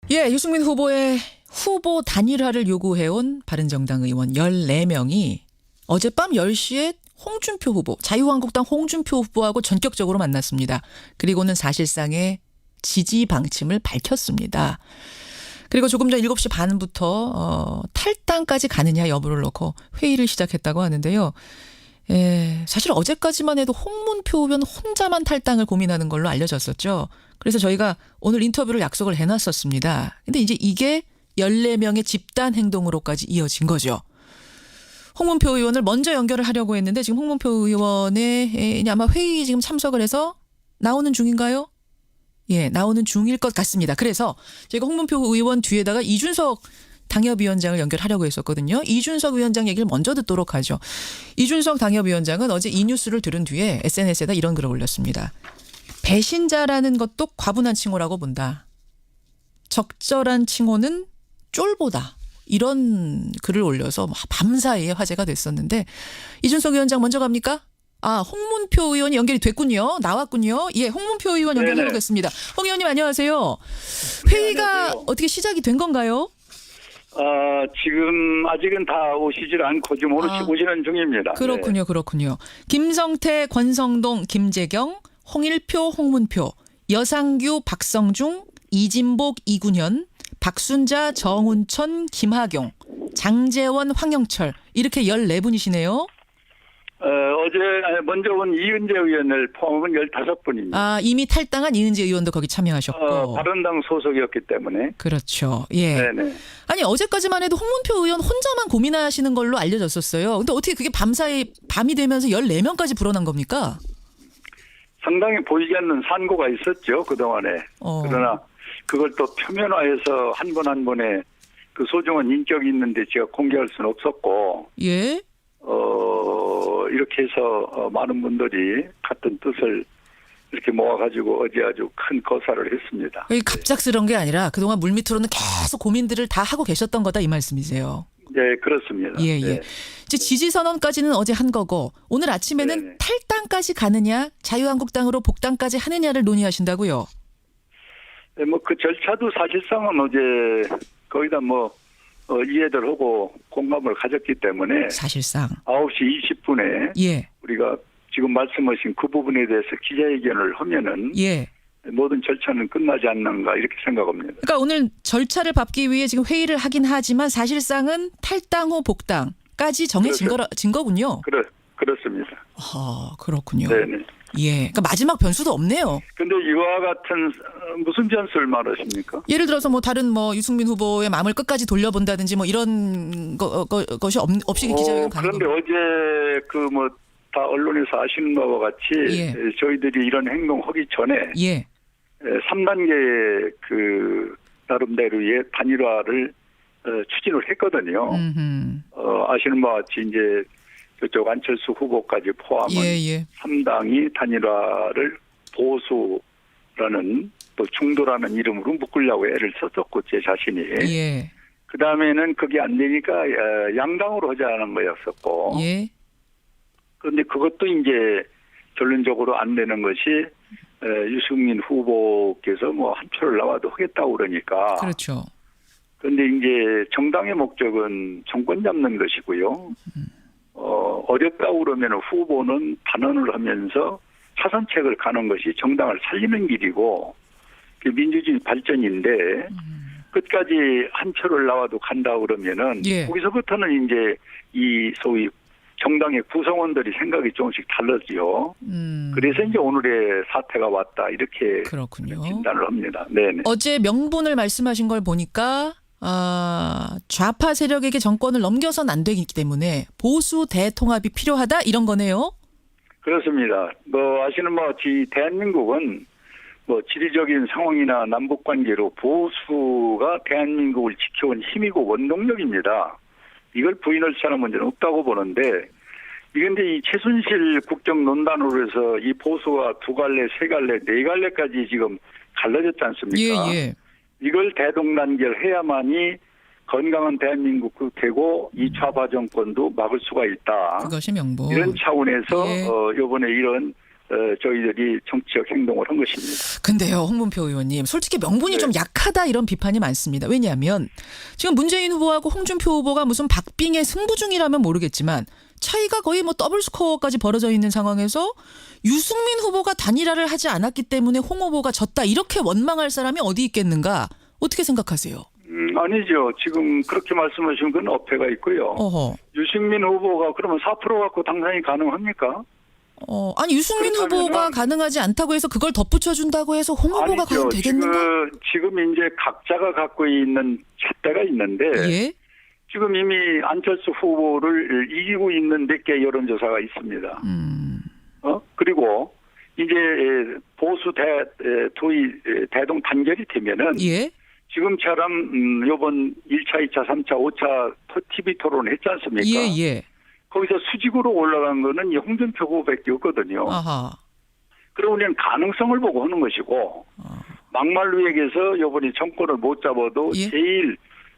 예, 유승민 후보의 후보 단일화를 요구해온 바른정당 의원 14명이 어젯밤 10시에 홍준표 후보, 자유한국당 홍준표 후보하고 전격적으로 만났습니다. 그리고는 사실상의 지지 방침을 밝혔습니다. 그리고 조금 전 7시 반부터 탈당까지 가느냐 여부를 놓고 회의를 시작했다고 하는데요. 사실 어제까지만 해도 홍문표 의원 혼자만 탈당을 고민하는 걸로 알려졌었죠. 그래서 저희가 오늘 인터뷰를 약속을 해놨었습니다. 근데 이제 이게 14명의 집단 행동으로까지 이어진 거죠. 홍문표 의원을 먼저 연결을 하려고 했는데 지금 홍문표 의원의 아마 회의 지금 참석을 해서 나오는 중인가요? 예, 나오는 중일 것 같습니다. 그래서 저희가 홍문표 의원 뒤에다가 이준석 당협위원장을 연결하려고 했었거든요. 이준석 위원장 얘기를 먼저 듣도록 하죠. 이준석 당협위원장은 어제 이 뉴스를 들은 뒤에 SNS에다 이런 글을 올렸습니다. 배신자라는 것도 과분한 칭호라고 본다. 적절한 칭호는 쫄보다. 이런 글을 올려서 밤사이에 화제가 됐었는데 이준석 위원장 먼저 갑니까? 아, 홍문표 의원이 연결이 됐군요. 나왔군요. 예, 홍문표 의원 연결해보겠습니다. 홍 의원님 안녕하세요. 회의가 안녕하세요. 어떻게 시작이 된 건가요? 지금 아직은 다 오시질 않고 지금 오시는 중입니다. 그렇군요. 네. 그렇군요. 김성태, 권성동, 김재경, 홍일표, 홍문표, 여상규, 박성중, 이진복, 이군현, 박순자, 정운천, 김하경, 장재원, 황영철 이렇게 14분이시네요. 먼저 온 이은재 의원을 포함하면 15분입니다. 아, 이미 탈당한 이은재 의원도 거기 참여하셨고. 바른당 소속이었기 때문에. 그렇죠. 예. 네네. 아니 어제까지만 해도 홍문표 의원 혼자만 고민하시는 걸로 알려졌었어요. 근데 어떻게 그게 밤이 되면서 14명까지 불어난 겁니까? 상당히 보이지 않는 산고가 있었죠, 그동안에. 그러나 그걸 또 표면화해서 한 번 한 번에 그 소중한 인격이 있는데 제가 공개할 수는 없었고. 예. 이렇게 해서 많은 분들이 같은 뜻을 이렇게 모아가지고 어제 아주 큰 거사를 했습니다. 갑작스러운 게 아니라 그동안 물밑으로는 계속 고민들을 다 하고 계셨던 거다 이 말씀이세요. 네, 그렇습니다. 예, 예. 네. 이제 지지 선언까지는 어제 한 거고 오늘 아침에는 네네. 탈당까지 가느냐 자유한국당으로 복당까지 하느냐를 논의하신다고요. 네, 그 절차도 사실상은 어제 거의 다 이해들 하고 공감을 가졌기 때문에 사실상 9시 20분에 예. 우리가 지금 말씀하신 그 부분에 대해서 기자회견을 하면은 예. 모든 절차는 끝나지 않는가 이렇게 생각합니다. 그러니까 오늘 절차를 밟기 위해 지금 회의를 하긴 하지만 사실상은 탈당 후 복당까지 정해진 진 거군요. 그렇습니다. 그렇군요. 네네. 예. 그러니까 마지막 변수도 없네요. 근데 이와 같은 무슨 변수를 말하십니까? 예를 들어서 다른 유승민 후보의 마음을 끝까지 돌려본다든지 이런 것이 없이 기자회견 가는 그런데 겁니다. 어제 다 언론에서 아시는 바와 같이 예. 저희들이 이런 행동하기 전에 예. 3단계의 나름대로의 단일화를 추진을 했거든요. 아시는 바와 같이 이제 저쪽 안철수 후보까지 포함한 예. 3당이 단일화를 보수라는 또 중도라는 이름으로 묶으려고 애를 썼었고 제 자신이. 예. 그다음에는 그게 안 되니까 양당으로 하자는 거였었고. 예. 그런데 그것도 이제 결론적으로 안 되는 것이 유승민 후보께서 한 표를 나와도 하겠다고 그러니까. 그렇죠. 그런데 이제 정당의 목적은 정권 잡는 것이고요. 어렵다고 그러면 후보는 단언을 하면서 차선책을 가는 것이 정당을 살리는 길이고 민주주의 발전인데 끝까지 한 표를 나와도 간다고 그러면은 예. 거기서부터는 이제 이 소위 정당의 구성원들이 생각이 조금씩 달라지요. 그래서 이제 오늘의 사태가 왔다 이렇게 그렇군요. 진단을 합니다. 네네. 어제 명분을 말씀하신 걸 보니까 좌파 세력에게 정권을 넘겨선 안 되기 때문에 보수 대통합이 필요하다 이런 거네요. 그렇습니다. 아시는 바와 같이 대한민국은 지리적인 상황이나 남북 관계로 보수가 대한민국을 지켜온 힘이고 원동력입니다. 이걸 부인할 사람 문제는 없다고 보는데 이건데 이 최순실 국정논단으로 해서 이 보수가 2갈래, 3갈래, 4갈래까지 지금 갈라졌지 않습니까? 예. 이걸 대동단결해야만이 건강한 대한민국 되고 이 좌파 정권도 막을 수가 있다. 그것이 명분. 이런 차원에서 예. 이번에 이런 저희들이 정치적 행동을 한 것입니다. 근데요, 홍문표 의원님, 솔직히 명분이 네. 좀 약하다 이런 비판이 많습니다. 왜냐하면 지금 문재인 후보하고 홍준표 후보가 무슨 박빙의 승부 중이라면 모르겠지만 차이가 거의 뭐 더블 스코어까지 벌어져 있는 상황에서 유승민 후보가 단일화를 하지 않았기 때문에 홍 후보가 졌다 이렇게 원망할 사람이 어디 있겠는가? 어떻게 생각하세요? 아니죠. 지금 그렇게 말씀하신 건 어폐가 있고요. 어허. 유승민 후보가 그러면 4% 갖고 당선이 가능합니까? 아니 유승민 그렇다면은- 후보가 가능하지 않다고 해서 그걸 덧붙여준다고 해서 홍 후보가 과연 아니죠. 되겠는가? 지금 이제 각자가 갖고 있는 잣대가 있는데 예. 지금 이미 안철수 후보를 이기고 있는 몇 개 여론조사가 있습니다. 그리고 이제 보수 대동 단결이 되면은 예. 지금처럼 요번 1차, 2차, 3차, 5차 TV 토론을 했지 않습니까? 예. 예. 거기서 수직으로 올라간 거는 이 홍준표 후보밖에 없거든요. 아하. 그러면 우리는 가능성을 보고 하는 것이고 막말로 얘기해서 요번에 정권을 못 잡아도 예. 제일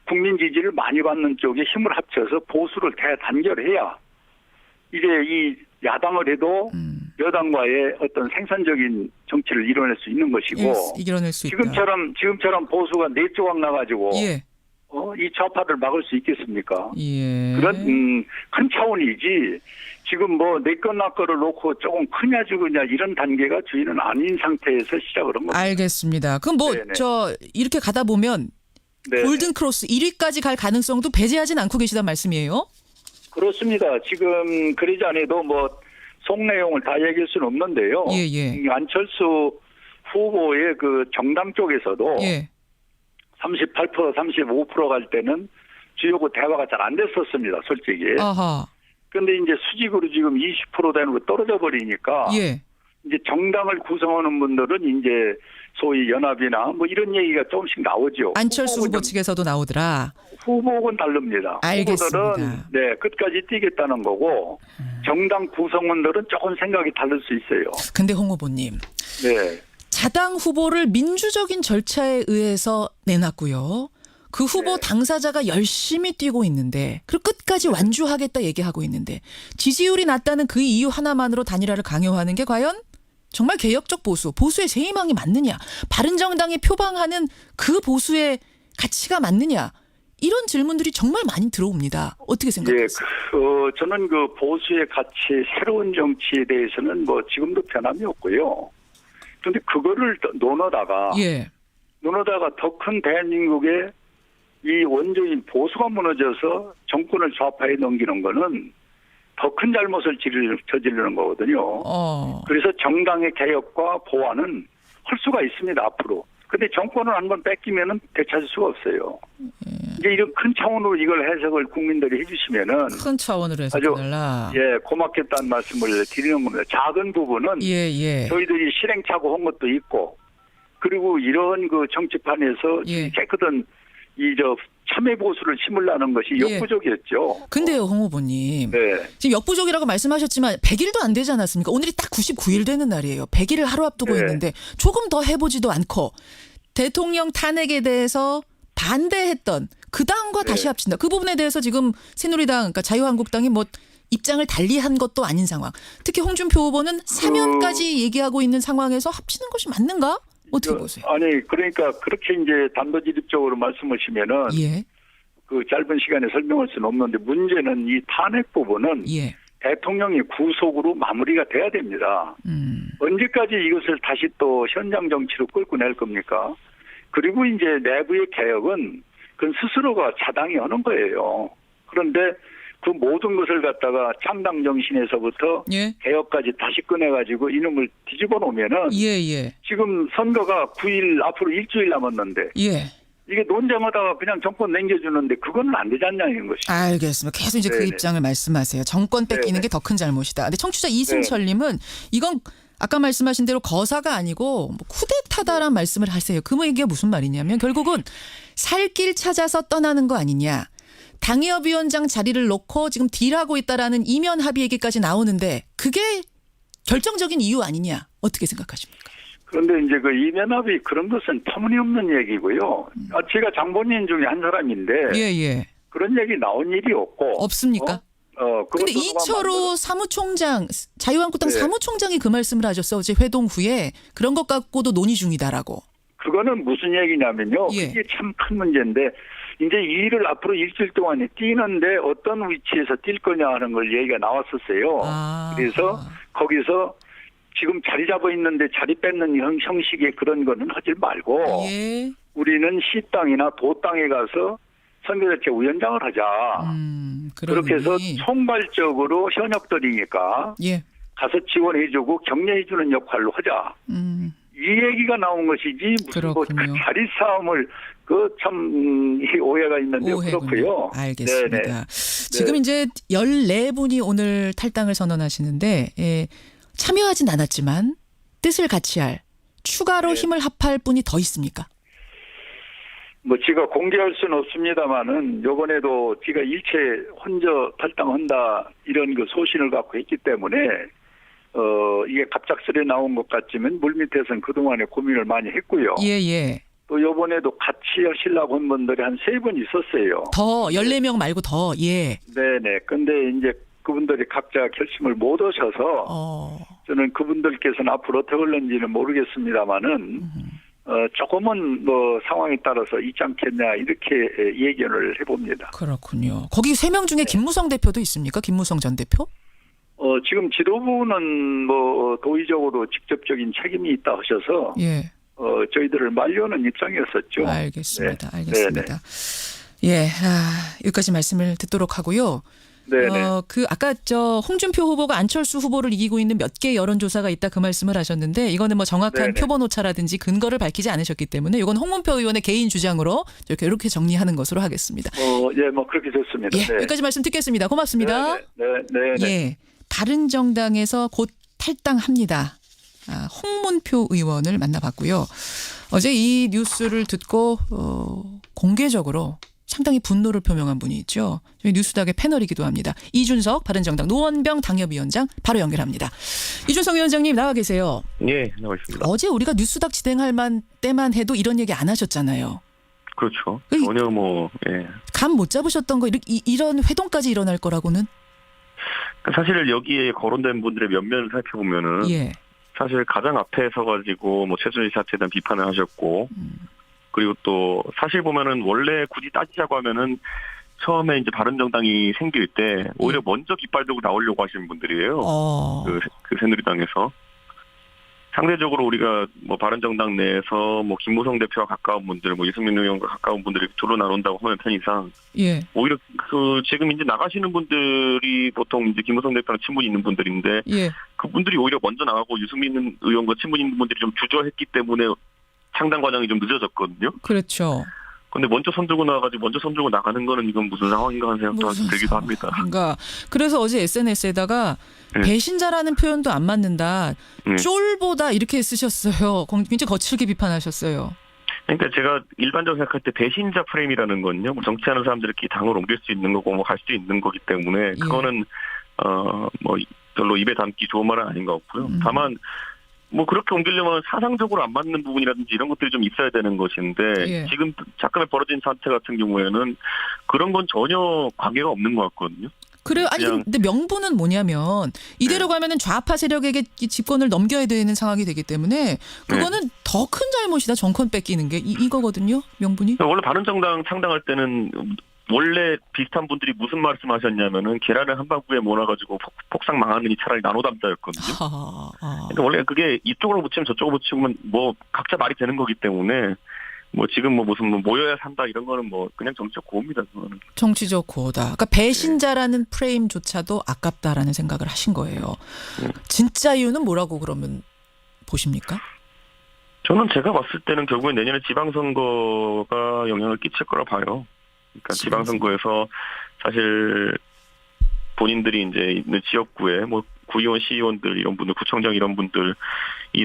국민 지지를 많이 받는 쪽에 힘을 합쳐서 보수를 대단결해야 이제 이 야당을 해도 여당과의 어떤 생산적인 정치를 이뤄낼 수 있는 것이고 이겨낼 수 있다. 지금처럼 보수가 네 조각 나가지고 예. 이 좌파를 막을 수 있겠습니까? 예. 그런 큰 차원이지 지금 뭐 내 것 나 거를 놓고 조금 크냐 죽으냐 이런 단계가 저희는 아닌 상태에서 시작을 한 겁니다. 알겠습니다. 그럼 뭐 네네. 이렇게 가다 보면 네. 골든 크로스 1위까지 갈 가능성도 배제하진 않고 계시단 말씀이에요? 그렇습니다. 지금 그러지 않아도 뭐 속 내용을 다 얘기할 수는 없는데요. 예. 이 안철수 후보의 그 정당 쪽에서도 예. 38%, 35%갈 때는 주요구 대화가 잘 안 됐었습니다. 솔직히. 아하. 그런데 이제 수직으로 지금 20% 되는 떨어져 버리니까 예. 이제 정당을 구성하는 분들은 이제 소위 연합이나 뭐 이런 얘기가 조금씩 나오죠. 안철수 후보 측에서도 나오더라. 후보는 다릅니다. 알겠습니다. 후보들은 네, 끝까지 뛰겠다는 거고 정당 구성원들은 조금 생각이 다를 수 있어요. 근데 홍 후보님. 네. 자당 후보를 민주적인 절차에 의해서 내놨고요. 그 후보 네. 당사자가 열심히 뛰고 있는데 그리고 끝까지 완주하겠다 얘기하고 있는데 지지율이 낮다는 그 이유 하나만으로 단일화를 강요하는 게 과연 정말 개혁적 보수의 새 희망이 맞느냐, 바른정당이 표방하는 그 보수의 가치가 맞느냐, 이런 질문들이 정말 많이 들어옵니다. 어떻게 생각하세요? 저는 그 보수의 가치, 새로운 정치에 대해서는 뭐 지금도 변함이 없고요. 그런데 그거를 논하다가 예. 더 큰 대한민국의 이 원조인 보수가 무너져서 정권을 좌파에 넘기는 거는 더 큰 잘못을 저지르는 거거든요. 그래서 정당의 개혁과 보완은 할 수가 있습니다, 앞으로. 근데 정권을 한번 뺏기면은 되찾을 수가 없어요. 이제 이런 큰 차원으로 이걸 해석을 국민들이 해주시면은 큰 차원으로 해석해달라. 고맙겠다는 말씀을 드리는 겁니다. 작은 부분은 예. 저희들이 실행착오 한 것도 있고, 그리고 이런 그 정치판에서 예. 깨끗한 참여 보수를 심으려는 것이 예. 역부족이었죠. 근데요, 홍 후보님. 네. 지금 역부족이라고 말씀하셨지만 100일도 안 되지 않았습니까? 오늘이 딱 99일 되는 날이에요. 100일을 하루 앞두고 네. 있는데 조금 더 해보지도 않고 대통령 탄핵에 대해서 반대했던 그 당과 다시 네. 합친다. 그 부분에 대해서 지금 새누리당, 그러니까 자유한국당이 뭐 입장을 달리한 것도 아닌 상황. 특히 홍준표 후보는 사면까지 얘기하고 있는 상황에서 합치는 것이 맞는가? 어떻게 보세요? 아니, 그러니까 그렇게 이제 단도직입적으로 말씀하시면은 예. 그 짧은 시간에 설명할 수는 없는데 문제는 이 탄핵 부분은 예. 대통령이 구속으로 마무리가 돼야 됩니다. 언제까지 이것을 다시 또 현장 정치로 끌고 낼 겁니까? 그리고 이제 내부의 개혁은 그건 스스로가 자당이 하는 거예요. 그런데 그 모든 것을 갖다가 창당 정신에서부터 예. 개혁까지 다시 꺼내가지고 이놈을 뒤집어 놓으면은 예. 지금 선거가 9일 앞으로 일주일 남았는데 예. 이게 논쟁하다가 그냥 정권 남겨주는데 그거는 안 되지 않냐 이런 것이. 알겠습니다. 계속 이제 그 네네. 입장을 말씀하세요. 정권 뺏기는 네네. 게 더 큰 잘못이다. 근데 청취자 이승철님은 이건 아까 말씀하신 대로 거사가 아니고 뭐 쿠데타다란 말씀을 하세요. 그 이게 무슨 말이냐면 결국은 살 길 찾아서 떠나는 거 아니냐. 당협위원장 자리를 놓고 지금 딜하고 있다라는 이면 합의 얘기까지 나오는데 그게 결정적인 이유 아니냐. 어떻게 생각하십니까? 그런데 이제 그 이면합의 그런 것은 터무니없는 얘기고요. 제가 장본인 중에 한 사람인데 예. 그런 얘기 나온 일이 없고. 없습니까? 근데 그것도 이철호 사무총장, 자유한국당 네. 사무총장이 그 말씀을 하셨어. 어제 회동 후에 그런 것 갖고도 논의 중이다라고. 그거는 무슨 얘기냐면요. 예. 이게 참 큰 문제인데 이제 이 일을 앞으로 일주일 동안에 뛰는데 어떤 위치에서 뛸 거냐 하는 걸 얘기가 나왔었어요. 아. 그래서 거기서 지금 자리 잡아 있는데 자리 뺏는 형식의 그런 거는 하지 말고 예. 우리는 시당이나 도당에 가서 선거대책 위원장을 하자. 그런 그렇게 해서 의미. 총괄적으로 현역들이니까 예. 가서 지원해주고 격려해주는 역할로 하자. 이 얘기가 나온 것이지 무슨 뭐 그렇군요. 자리 싸움을 그 참 오해가 있는데요. 오해군요. 그렇고요. 알겠습니다. 네네. 지금 이제 14분이 오늘 탈당을 선언하시는데 예, 참여하진 않았지만 뜻을 같이 할 추가로 네. 힘을 합할 분이 더 있습니까? 뭐 제가 공개할 수는 없습니다만은 요번에도 제가 일체 혼자 탈당한다 이런 그 소신을 갖고 있기 때문에 이게 갑작스레 나온 것 같지만 물밑에서는 그동안에 고민을 많이 했고요. 예. 또 요번에도 같이 하시려고 한 분들이 한 3분 있었어요. 더 14명 말고 더. 예. 네네. 근데 이제 그분들이 각자 결심을 못 하셔서 저는 그분들께서는 앞으로 어떻게 할는지는 모르겠습니다만은 조금은 뭐 상황에 따라서 있지 않겠냐 이렇게 예견을 해봅니다. 그렇군요. 거기 3명 중에 김무성 대표도 있습니까? 김무성 전 대표? 지금 지도부는 뭐 도의적으로 직접적인 책임이 있다 하셔서 예. 저희들을 말려는 입장이었었죠. 알겠습니다. 네. 알겠습니다. 예. 여기까지 말씀을 듣도록 하고요. 네네. 아까 홍준표 후보가 안철수 후보를 이기고 있는 몇 개 여론조사가 있다 그 말씀을 하셨는데 이거는 뭐 정확한 네네. 표본 오차라든지 근거를 밝히지 않으셨기 때문에 이건 홍문표 의원의 개인 주장으로 이렇게 정리하는 것으로 하겠습니다. 예, 뭐 그렇게 됐습니다. 예. 네. 여기까지 말씀 듣겠습니다. 고맙습니다. 네. 예. 바른정당에서 곧 탈당합니다. 홍문표 의원을 만나봤고요. 어제 이 뉴스를 듣고 공개적으로 상당히 분노를 표명한 분이 있죠. 저희 뉴스닥의 패널이기도 합니다. 이준석 바른정당 노원병 당협위원장 바로 연결합니다. 이준석 위원장님 나와 계세요. 예, 나와 있습니다. 어제 우리가 뉴스닥 진행할 때만 해도 이런 얘기 안 하셨잖아요. 그렇죠. 이- 전혀 뭐, 예. 감 못 잡으셨던 거 이런 회동까지 일어날 거라고는? 사실 여기에 거론된 분들의 면면을 살펴보면은 예. 사실 가장 앞에 서가지고 뭐 최순실 사태에 대한 비판을 하셨고 그리고 또 사실 보면은 원래 굳이 따지자고 하면은 처음에 이제 바른정당이 생길 때 오히려 먼저 깃발 들고 나오려고 하시는 분들이에요. 그 새누리당에서. 상대적으로 우리가 뭐 바른정당 내에서 뭐 김무성 대표와 가까운 분들, 뭐 이승민 의원과 가까운 분들이 두루 나눈다고 하는 편이상 예. 오히려 지금 이제 나가시는 분들이 보통 이제 김무성 대표랑 친분이 있는 분들인데 예. 그분들이 오히려 먼저 나가고 유승민 의원과 친분이 있는 분들이 좀 주저했기 때문에 창당 과정이 좀 늦어졌거든요. 그렇죠. 근데 먼저 손들고 나가지고 먼저 손들고 나가는 거는 이건 무슨 상황인가 하는 생각도 들기도 합니다. 그러니까 그래서 어제 SNS에다가 네. 배신자라는 표현도 안 맞는다. 네. 쫄보다 이렇게 쓰셨어요. 굉장히 거칠게 비판하셨어요. 그러니까 제가 일반적으로 생각할 때 배신자 프레임이라는 건요. 뭐 정치하는 사람들끼리 당을 옮길 수 있는 거고 뭐 갈 수 있는 거기 때문에 그거는 뭐 별로 입에 담기 좋은 말은 아닌 것 같고요. 다만 뭐 그렇게 옮기려면 사상적으로 안 맞는 부분이라든지 이런 것들이 좀 있어야 되는 것인데 예. 지금 잠깐에 벌어진 사태 같은 경우에는 그런 건 전혀 관계가 없는 것 같거든요. 그래요. 아니 근데 명분은 뭐냐면 이대로 가면은 좌파 세력에게 이 집권을 넘겨야 되는 상황이 되기 때문에 그거는 더 큰 잘못이다. 정권 뺏기는 게 이거거든요. 명분이. 원래 바른정당 창당할 때는 원래 비슷한 분들이 무슨 말씀하셨냐면은 계란을 한 바구니에 모아가지고 폭삭 망하느니 차라리 나눠 담자였거든요. 근데 원래 그게 이쪽으로 붙이면 저쪽으로 붙이면 뭐 각자 말이 되는 거기 때문에 뭐 지금 뭐 무슨 뭐 모여야 산다 이런 거는 뭐 그냥 정치적 고입니다. 그거는. 정치적 고다. 그러니까 배신자라는 프레임조차도 아깝다라는 생각을 하신 거예요. 진짜 이유는 뭐라고 그러면 보십니까? 저는 제가 봤을 때는 결국엔 내년에 지방선거가 영향을 끼칠 거라 봐요. 그러니까 지방선거에서 사실 본인들이 이제 있는 지역구에 뭐 구의원, 시의원들 이런 분들, 구청장 이런 분들이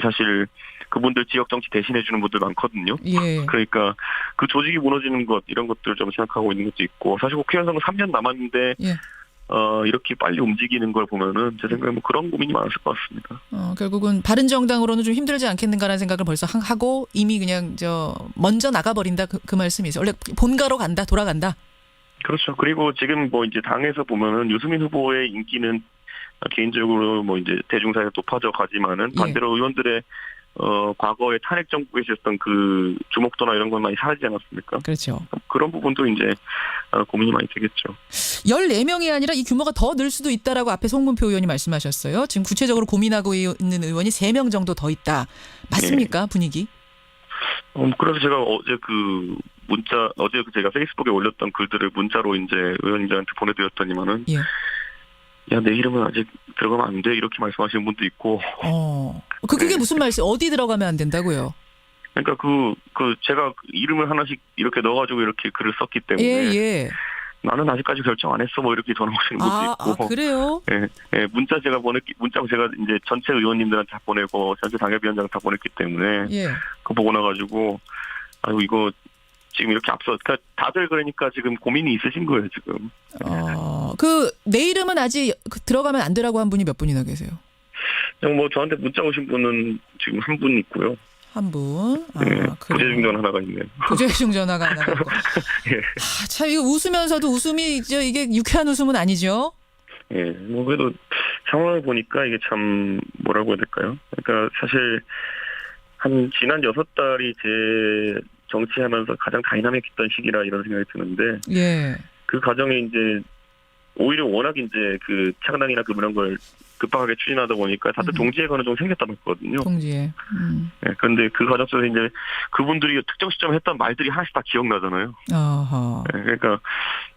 사실 그분들 지역 정치 대신해 주는 분들 많거든요. 예. 그러니까 그 조직이 무너지는 것 이런 것들 좀 생각하고 있는 것도 있고 사실 국회의원 선거 3년 남았는데 예. 이렇게 빨리 움직이는 걸 보면은 제 생각에 뭐 그런 고민이 많았을 것 같습니다. 결국은 바른정당으로는 좀 힘들지 않겠는가라는 생각을 벌써 하고 이미 그냥 먼저 나가버린다 그 말씀이죠. 원래 본가로 간다, 돌아간다. 그렇죠. 그리고 지금 뭐 이제 당에서 보면은 유승민 후보의 인기는 개인적으로 뭐 이제 대중사에 높아져 가지만은 예. 반대로 의원들의 과거에 탄핵 정부에 있었던 그 주목도나 이런 건 많이 사라지지 않았습니까? 그렇죠. 그런 부분도 이제 고민이 많이 되겠죠. 14명이 아니라 이 규모가 더 늘 수도 있다라고 앞에 송문표 의원이 말씀하셨어요. 지금 구체적으로 고민하고 있는 의원이 3명 정도 더 있다. 맞습니까? 분위기? 그래서 제가 어제 제가 페이스북에 올렸던 글들을 문자로 이제 의원님들한테 보내드렸더니만은 예. 야, 내 이름은 아직 들어가면 안 돼. 이렇게 말씀하시는 분도 있고. 그게 네. 무슨 말씀? 어디 들어가면 안 된다고요? 그러니까 제가 이름을 하나씩 이렇게 넣어가지고 이렇게 글을 썼기 때문에. 예. 나는 아직까지 결정 안 했어. 뭐 이렇게 전화 오시는 분도 있고. 그래요? 예, 문자로 제가 이제 전체 의원님들한테 다 보내고, 전체 당협위원장 다 보냈기 때문에. 예. 그거 보고 나가지고, 아이고, 이거 지금 이렇게 그러니까 다들 그러니까 지금 고민이 있으신 거예요, 지금. 내 이름은 아직 들어가면 안 되라고 한 분이 몇 분이나 계세요? 그냥 뭐 저한테 문자 오신 분은 지금 한 분 있고요. 한 분. 부재중전 하나가 있네요. 부재중 전화가 하나 있고. 예. 참 이거 웃으면서도 웃음이 이게 유쾌한 웃음은 아니죠? 예. 뭐 그래도 상황을 보니까 이게 참 뭐라고 해야 될까요? 그러니까 사실 한 지난 6달이 제 정치하면서 가장 다이나믹했던 시기라 이런 생각이 드는데 예. 그 과정에 이제 오히려 워낙 이제 그 창당이나 그런 걸 급하게 추진하다 보니까 다들 동지애가 좀 생겼다 봤거든요. 동지애. 네, 그런데 그 과정 속에서 이제 그분들이 특정 시점에 했던 말들이 하나씩 다 기억나잖아요. 네, 그러니까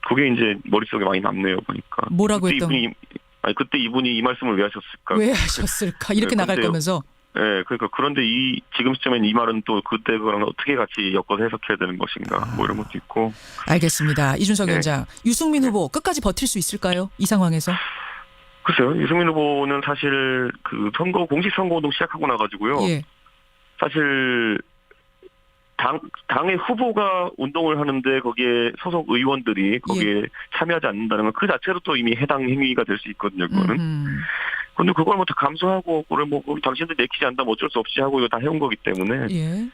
그게 이제 머릿속에 많이 남네요, 보니까. 뭐라고 그때 이분이 이 말씀을 왜 하셨을까? 왜 하셨을까? 이렇게 네, 나갈 거면서. 네, 그러니까 그런데 지금 시점엔 이 말은 또 그때 그랑 어떻게 같이 엮어서 해석해야 되는 것인가? 뭐 이런 것도 있고. 알겠습니다. 이준석 네. 위원장, 유승민 후보 끝까지 버틸 수 있을까요? 이 상황에서? 글쎄요, 유승민 후보는 사실 그 공식 선거운동 시작하고 나가지고요. 예. 사실 당의 후보가 운동을 하는데 거기에 소속 의원들이 거기에 참여하지 않는다는 건 그 자체로 또 이미 해당 행위가 될 수 있거든요. 그거는. 근데 그걸 뭐 다 감수하고 그걸 뭐 당신들 내키지 않다면 어쩔 수 없이 하고 이거 다 해온 거기 때문에 예.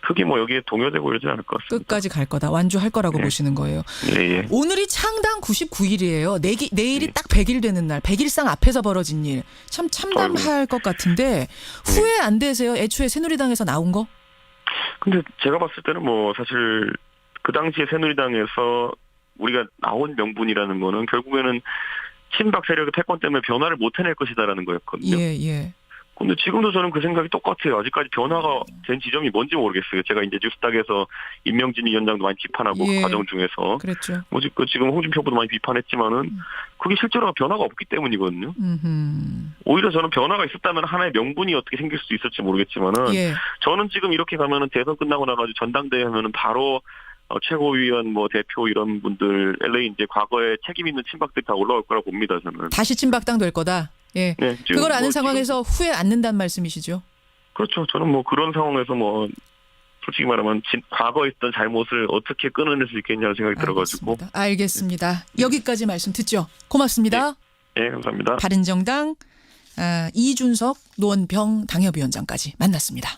크게 뭐 여기에 동요되고 이러지 않을 것 같습니다. 끝까지 갈 거다. 완주할 거라고 보시는 거예요. 예. 오늘이 창당 99일이에요. 내일이 딱 100일 되는 날. 100일상 앞에서 벌어진 일. 참 참담할 것 같은데 후회 안 되세요? 애초에 새누리당에서 나온 거? 근데 제가 봤을 때는 뭐 사실 그 당시에 새누리당에서 우리가 나온 명분이라는 거는 결국에는 친박 세력의 패권 때문에 변화를 못 해낼 것이다라는 거였거든요. 예. 근데 지금도 저는 그 생각이 똑같아요. 아직까지 변화가 된 지점이 뭔지 모르겠어요. 제가 이제 뉴스닥에서 임명진 위원장도 많이 비판하고 그 과정 중에서. 그랬죠. 지금 홍준표 후보도 많이 비판했지만은 그게 실제로 변화가 없기 때문이거든요. 오히려 저는 변화가 있었다면 하나의 명분이 어떻게 생길 수 있을지 모르겠지만은 저는 지금 이렇게 가면은 대선 끝나고 나가지고 전당대회 하면은 바로 최고위원 뭐 대표 이런 분들 LA 이제 과거에 책임 있는 친박들이 다 올라올 거라고 봅니다. 저는. 다시 친박당 될 거다. 예. 네, 그걸 아는 상황에서 후회 않는다는 말씀이시죠? 그렇죠. 저는 뭐 그런 상황에서 뭐 솔직히 말하면 과거에 있던 잘못을 어떻게 끊어낼 수 있겠냐는 생각이 들어가지고. 알겠습니다. 여기까지 말씀 듣죠. 고맙습니다. 네, 감사합니다. 바른정당 이준석 노원병 당협위원장까지 만났습니다.